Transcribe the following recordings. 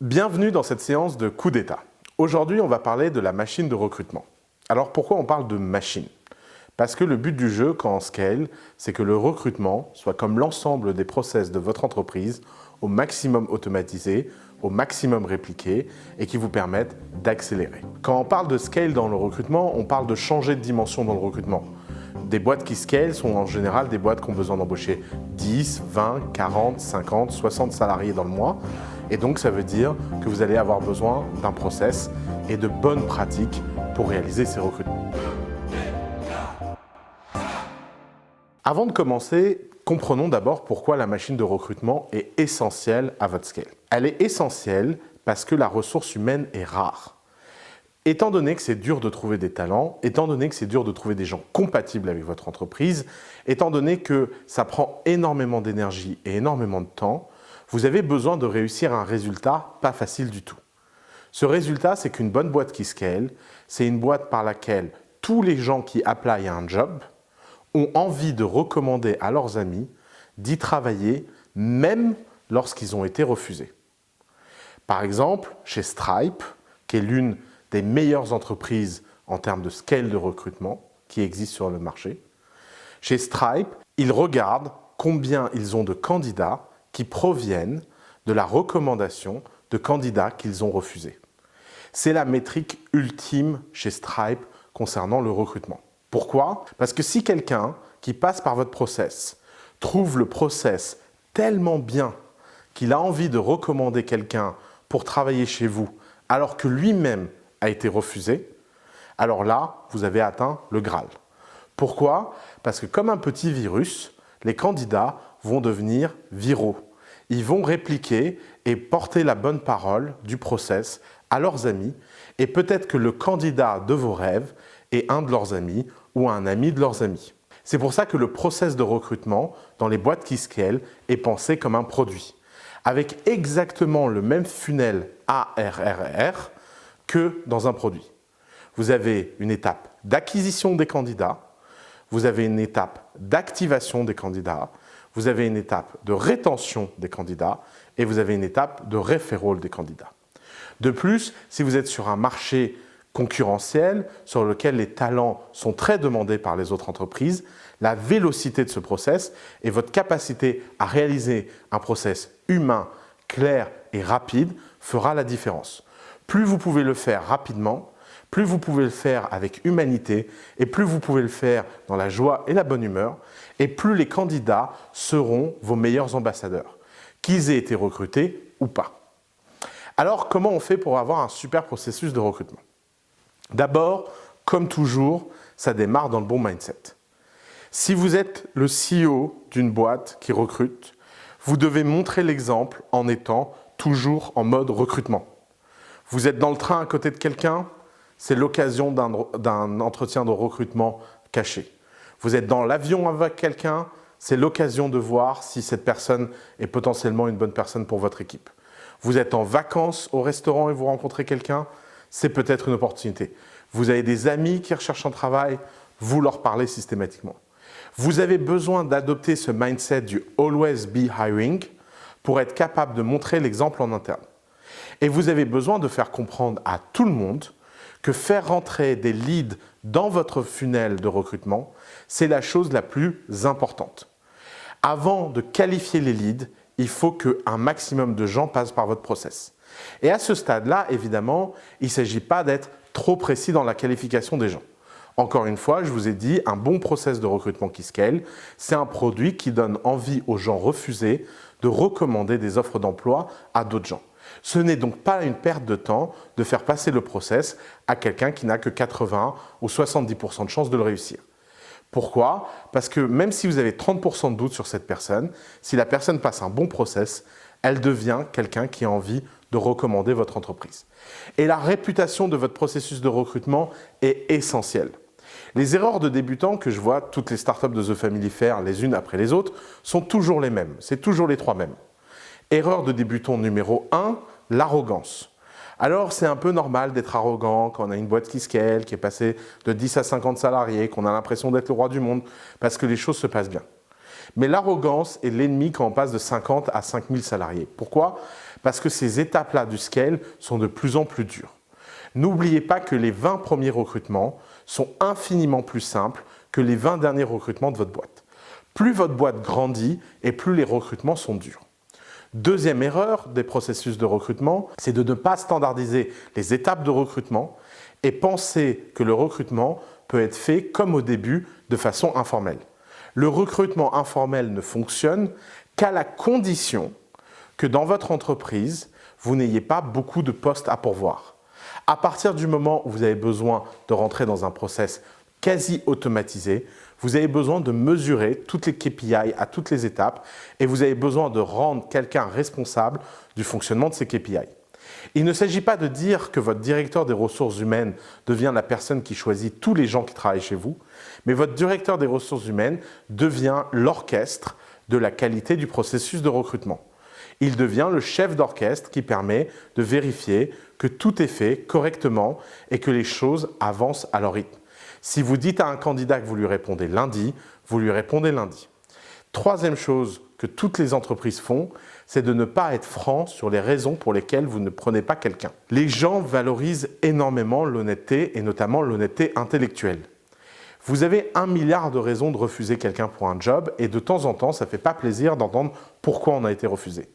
Bienvenue dans cette séance de coup d'état. Aujourd'hui, on va parler de la machine de recrutement. Alors pourquoi on parle de machine? Parce que le but du jeu, quand on scale, c'est que le recrutement soit comme l'ensemble des process de votre entreprise, au maximum automatisé, au maximum répliqué et qui vous permettent d'accélérer. Quand on parle de scale dans le recrutement, on parle de changer de dimension dans le recrutement. Des boîtes qui scale sont en général des boîtes qui ont besoin d'embaucher 10, 20, 40, 50, 60 salariés dans le mois. Et donc, ça veut dire que vous allez avoir besoin d'un process et de bonnes pratiques pour réaliser ces recrutements. Avant de commencer, comprenons d'abord pourquoi la machine de recrutement est essentielle à votre scale. Elle est essentielle parce que la ressource humaine est rare. Étant donné que c'est dur de trouver des talents, étant donné que c'est dur de trouver des gens compatibles avec votre entreprise, étant donné que ça prend énormément d'énergie et énormément de temps, vous avez besoin de réussir un résultat pas facile du tout. Ce résultat, c'est qu'une bonne boîte qui scale, c'est une boîte par laquelle tous les gens qui apply à un job ont envie de recommander à leurs amis d'y travailler, même lorsqu'ils ont été refusés. Par exemple, chez Stripe, qui est l'une des meilleures entreprises en termes de scale de recrutement qui existe sur le marché, chez Stripe, ils regardent combien ils ont de candidats qui proviennent de la recommandation de candidats qu'ils ont refusés. C'est la métrique ultime chez Stripe concernant le recrutement. Pourquoi? Parce que si quelqu'un qui passe par votre process trouve le process tellement bien qu'il a envie de recommander quelqu'un pour travailler chez vous alors que lui-même a été refusé, alors là, vous avez atteint le Graal. Pourquoi? Parce que comme un petit virus, les candidats vont devenir viraux. Ils vont répliquer et porter la bonne parole du process à leurs amis et peut-être que le candidat de vos rêves est un de leurs amis ou un ami de leurs amis. C'est pour ça que le process de recrutement dans les boîtes qui scale est pensé comme un produit, avec exactement le même funnel ARRR que dans un produit. Vous avez une étape d'acquisition des candidats, vous avez une étape d'activation des candidats, vous avez une étape de rétention des candidats et vous avez une étape de referral des candidats. De plus, si vous êtes sur un marché concurrentiel sur lequel les talents sont très demandés par les autres entreprises, la vélocité de ce process et votre capacité à réaliser un process humain, clair et rapide fera la différence. Plus vous pouvez le faire rapidement, plus vous pouvez le faire avec humanité et plus vous pouvez le faire dans la joie et la bonne humeur et plus les candidats seront vos meilleurs ambassadeurs, qu'ils aient été recrutés ou pas. Alors, comment on fait pour avoir un super processus de recrutement? D'abord, comme toujours, ça démarre dans le bon mindset. Si vous êtes le CEO d'une boîte qui recrute, vous devez montrer l'exemple en étant toujours en mode recrutement. Vous êtes dans le train à côté de quelqu'un, c'est l'occasion d'un entretien de recrutement caché. Vous êtes dans l'avion avec quelqu'un, c'est l'occasion de voir si cette personne est potentiellement une bonne personne pour votre équipe. Vous êtes en vacances au restaurant et vous rencontrez quelqu'un, c'est peut-être une opportunité. Vous avez des amis qui recherchent un travail, vous leur parlez systématiquement. Vous avez besoin d'adopter ce mindset du « always be hiring » pour être capable de montrer l'exemple en interne. Et vous avez besoin de faire comprendre à tout le monde que faire rentrer des leads dans votre funnel de recrutement, c'est la chose la plus importante. Avant de qualifier les leads, il faut qu'un maximum de gens passent par votre process. Et à ce stade-là, évidemment, il ne s'agit pas d'être trop précis dans la qualification des gens. Encore une fois, je vous ai dit, un bon process de recrutement qui scale, c'est un produit qui donne envie aux gens refusés de recommander des offres d'emploi à d'autres gens. Ce n'est donc pas une perte de temps de faire passer le process à quelqu'un qui n'a que 80 ou 70% de chances de le réussir. Pourquoi? Parce que même si vous avez 30% de doute sur cette personne, si la personne passe un bon process, elle devient quelqu'un qui a envie de recommander votre entreprise. Et la réputation de votre processus de recrutement est essentielle. Les erreurs de débutants que je vois toutes les startups de The Family faire les unes après les autres sont toujours les mêmes, c'est toujours les trois mêmes. Erreur de débutant numéro 1, l'arrogance. Alors c'est un peu normal d'être arrogant quand on a une boîte qui scale, qui est passée de 10 à 50 salariés, qu'on a l'impression d'être le roi du monde, parce que les choses se passent bien. Mais l'arrogance est l'ennemi quand on passe de 50 à 5000 salariés. Pourquoi? Parce que ces étapes-là du scale sont de plus en plus dures. N'oubliez pas que les 20 premiers recrutements sont infiniment plus simples que les 20 derniers recrutements de votre boîte. Plus votre boîte grandit et plus les recrutements sont durs. Deuxième erreur des processus de recrutement, c'est de ne pas standardiser les étapes de recrutement et penser que le recrutement peut être fait comme au début de façon informelle. Le recrutement informel ne fonctionne qu'à la condition que dans votre entreprise, vous n'ayez pas beaucoup de postes à pourvoir. À partir du moment où vous avez besoin de rentrer dans un process quasi automatisé, vous avez besoin de mesurer toutes les KPI à toutes les étapes et vous avez besoin de rendre quelqu'un responsable du fonctionnement de ces KPI. Il ne s'agit pas de dire que votre directeur des ressources humaines devient la personne qui choisit tous les gens qui travaillent chez vous, mais votre directeur des ressources humaines devient l'orchestre de la qualité du processus de recrutement. Il devient le chef d'orchestre qui permet de vérifier que tout est fait correctement et que les choses avancent à leur rythme. Si vous dites à un candidat que vous lui répondez lundi, vous lui répondez lundi. Troisième chose que toutes les entreprises font, c'est de ne pas être franc sur les raisons pour lesquelles vous ne prenez pas quelqu'un. Les gens valorisent énormément l'honnêteté et notamment l'honnêteté intellectuelle. Vous avez 1 milliard de raisons de refuser quelqu'un pour un job et de temps en temps, ça ne fait pas plaisir d'entendre pourquoi on a été refusé.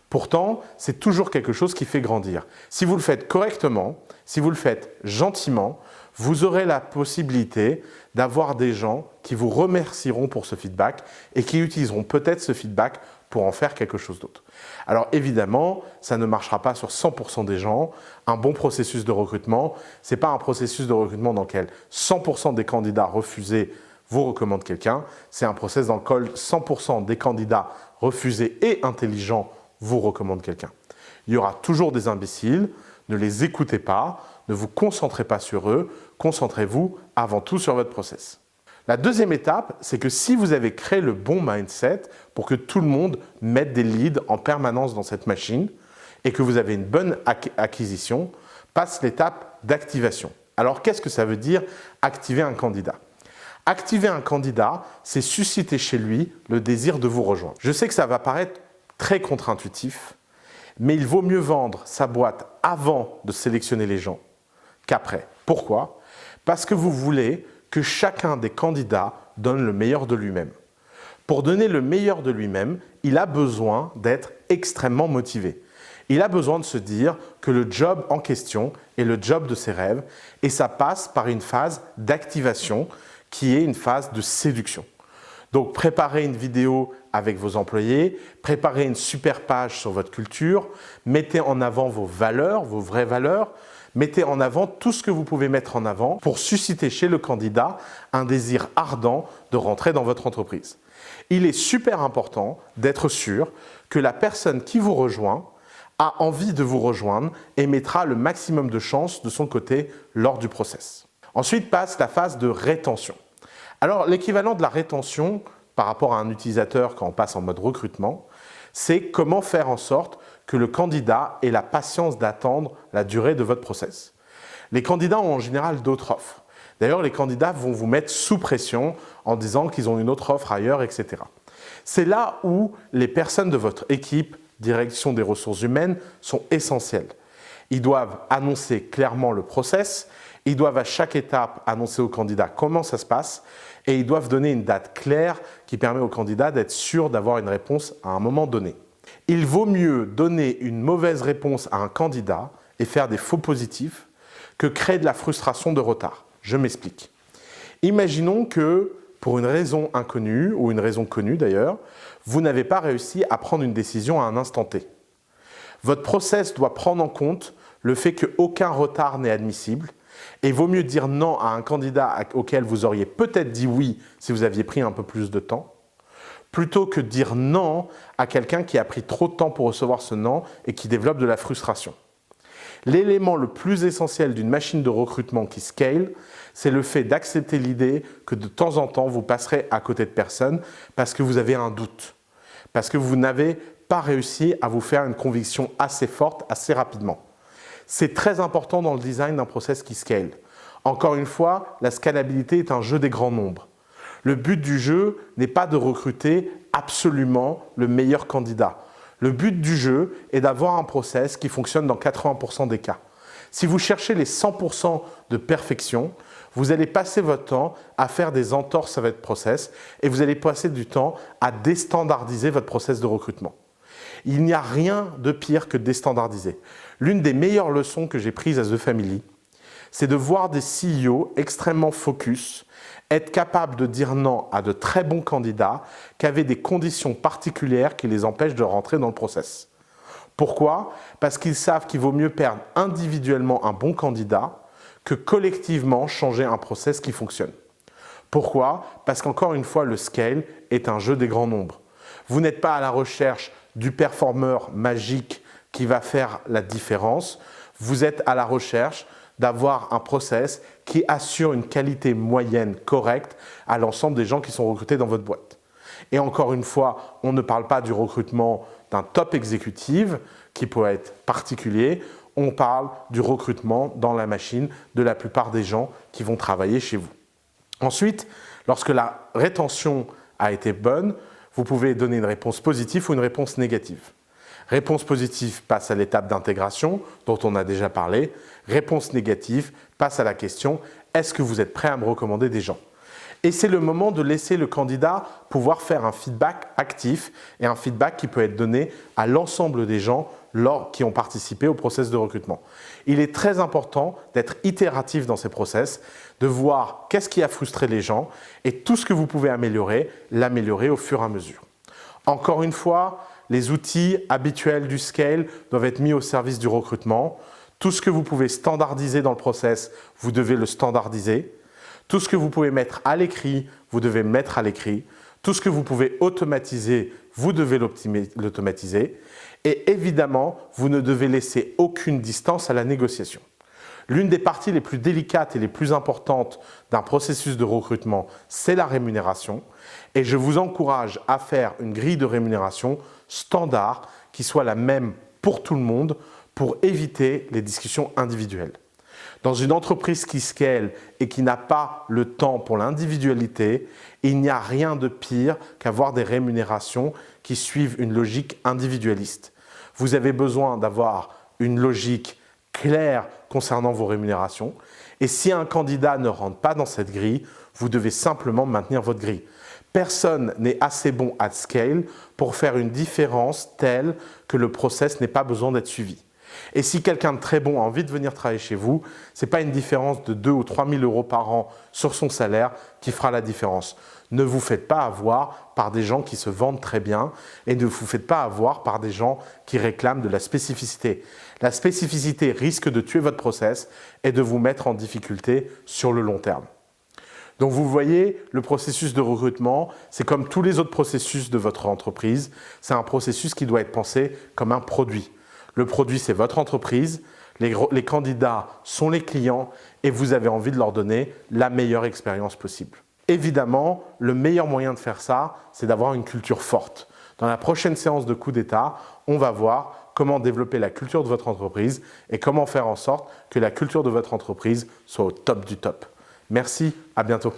Pourtant, c'est toujours quelque chose qui fait grandir. Si vous le faites correctement, si vous le faites gentiment, vous aurez la possibilité d'avoir des gens qui vous remercieront pour ce feedback et qui utiliseront peut-être ce feedback pour en faire quelque chose d'autre. Alors évidemment, ça ne marchera pas sur 100% des gens. Un bon processus de recrutement, ce n'est pas un processus de recrutement dans lequel 100% des candidats refusés vous recommandent quelqu'un. C'est un process dans lequel 100% des candidats refusés et intelligents vous recommandent quelqu'un. Il y aura toujours des imbéciles, ne les écoutez pas, ne vous concentrez pas sur eux, concentrez-vous avant tout sur votre process. La deuxième étape, c'est que si vous avez créé le bon mindset pour que tout le monde mette des leads en permanence dans cette machine et que vous avez une bonne acquisition, passe l'étape d'activation. Alors qu'est-ce que ça veut dire activer un candidat? Activer un candidat, c'est susciter chez lui le désir de vous rejoindre. Je sais que ça va paraître très contre-intuitif, mais il vaut mieux vendre sa boîte avant de sélectionner les gens qu'après. Pourquoi? Parce que vous voulez que chacun des candidats donne le meilleur de lui-même. Pour donner le meilleur de lui-même, il a besoin d'être extrêmement motivé. Il a besoin de se dire que le job en question est le job de ses rêves et ça passe par une phase d'activation qui est une phase de séduction. Donc préparez une vidéo avec vos employés, préparez une super page sur votre culture, mettez en avant vos valeurs, vos vraies valeurs, mettez en avant tout ce que vous pouvez mettre en avant pour susciter chez le candidat un désir ardent de rentrer dans votre entreprise. Il est super important d'être sûr que la personne qui vous rejoint a envie de vous rejoindre et mettra le maximum de chances de son côté lors du process. Ensuite passe la phase de rétention. Alors l'équivalent de la rétention par rapport à un utilisateur quand on passe en mode recrutement, c'est comment faire en sorte que le candidat ait la patience d'attendre la durée de votre process. Les candidats ont en général d'autres offres. D'ailleurs, les candidats vont vous mettre sous pression en disant qu'ils ont une autre offre ailleurs, etc. C'est là où les personnes de votre équipe, direction des ressources humaines, sont essentielles. Ils doivent annoncer clairement le process, ils doivent à chaque étape annoncer au candidat comment ça se passe et ils doivent donner une date claire qui permet au candidat d'être sûr d'avoir une réponse à un moment donné. Il vaut mieux donner une mauvaise réponse à un candidat et faire des faux positifs que créer de la frustration de retard. Je m'explique. Imaginons que, pour une raison inconnue, ou une raison connue d'ailleurs, vous n'avez pas réussi à prendre une décision à un instant T. Votre process doit prendre en compte le fait qu'aucun retard n'est admissible et il vaut mieux dire non à un candidat auquel vous auriez peut-être dit oui si vous aviez pris un peu plus de temps, plutôt que dire non à quelqu'un qui a pris trop de temps pour recevoir ce non et qui développe de la frustration. L'élément le plus essentiel d'une machine de recrutement qui scale, c'est le fait d'accepter l'idée que de temps en temps, vous passerez à côté de personnes parce que vous avez un doute, parce que vous n'avez pas réussi à vous faire une conviction assez forte, assez rapidement. C'est très important dans le design d'un process qui scale. Encore une fois, la scalabilité est un jeu des grands nombres. Le but du jeu n'est pas de recruter absolument le meilleur candidat. Le but du jeu est d'avoir un process qui fonctionne dans 80% des cas. Si vous cherchez les 100% de perfection, vous allez passer votre temps à faire des entorses à votre process et vous allez passer du temps à déstandardiser votre process de recrutement. Il n'y a rien de pire que de déstandardiser. L'une des meilleures leçons que j'ai prises à The Family, c'est de voir des CEO extrêmement focus, être capables de dire non à de très bons candidats qui avaient des conditions particulières qui les empêchent de rentrer dans le process. Pourquoi? Parce qu'ils savent qu'il vaut mieux perdre individuellement un bon candidat que collectivement changer un process qui fonctionne. Pourquoi? Parce qu'encore une fois, le scale est un jeu des grands nombres. Vous n'êtes pas à la recherche du performeur magique qui va faire la différence. Vous êtes à la recherche d'avoir un process qui assure une qualité moyenne correcte à l'ensemble des gens qui sont recrutés dans votre boîte. Et encore une fois, on ne parle pas du recrutement d'un top exécutif qui peut être particulier, on parle du recrutement dans la machine de la plupart des gens qui vont travailler chez vous. Ensuite, lorsque la rétention a été bonne, vous pouvez donner une réponse positive ou une réponse négative. Réponse positive passe à l'étape d'intégration dont on a déjà parlé. Réponse négative passe à la question « Est-ce que vous êtes prêt à me recommander des gens ?» Et c'est le moment de laisser le candidat pouvoir faire un feedback actif et un feedback qui peut être donné à l'ensemble des gens qui ont participé au process de recrutement. Il est très important d'être itératif dans ces process, de voir qu'est-ce qui a frustré les gens et tout ce que vous pouvez améliorer, l'améliorer au fur et à mesure. Encore une fois, les outils habituels du scale doivent être mis au service du recrutement. Tout ce que vous pouvez standardiser dans le process, vous devez le standardiser. Tout ce que vous pouvez mettre à l'écrit, vous devez mettre à l'écrit. Tout ce que vous pouvez automatiser, vous devez l'automatiser. Et évidemment, vous ne devez laisser aucune distance à la négociation. L'une des parties les plus délicates et les plus importantes d'un processus de recrutement, c'est la rémunération. Et je vous encourage à faire une grille de rémunération standard qui soit la même pour tout le monde pour éviter les discussions individuelles. Dans une entreprise qui scale et qui n'a pas le temps pour l'individualité, il n'y a rien de pire qu'avoir des rémunérations qui suivent une logique individualiste. Vous avez besoin d'avoir une logique claire concernant vos rémunérations et si un candidat ne rentre pas dans cette grille, vous devez simplement maintenir votre grille. Personne n'est assez bon à scale pour faire une différence telle que le process n'ait pas besoin d'être suivi. Et si quelqu'un de très bon a envie de venir travailler chez vous, ce n'est pas une différence de 2 ou 3 000 € par an sur son salaire qui fera la différence. Ne vous faites pas avoir par des gens qui se vendent très bien et ne vous faites pas avoir par des gens qui réclament de la spécificité. La spécificité risque de tuer votre process et de vous mettre en difficulté sur le long terme. Donc vous voyez, le processus de recrutement, c'est comme tous les autres processus de votre entreprise. C'est un processus qui doit être pensé comme un produit. Le produit, c'est votre entreprise, les candidats sont les clients et vous avez envie de leur donner la meilleure expérience possible. Évidemment, le meilleur moyen de faire ça, c'est d'avoir une culture forte. Dans la prochaine séance de coup d'état, on va voir comment développer la culture de votre entreprise et comment faire en sorte que la culture de votre entreprise soit au top du top. Merci, à bientôt.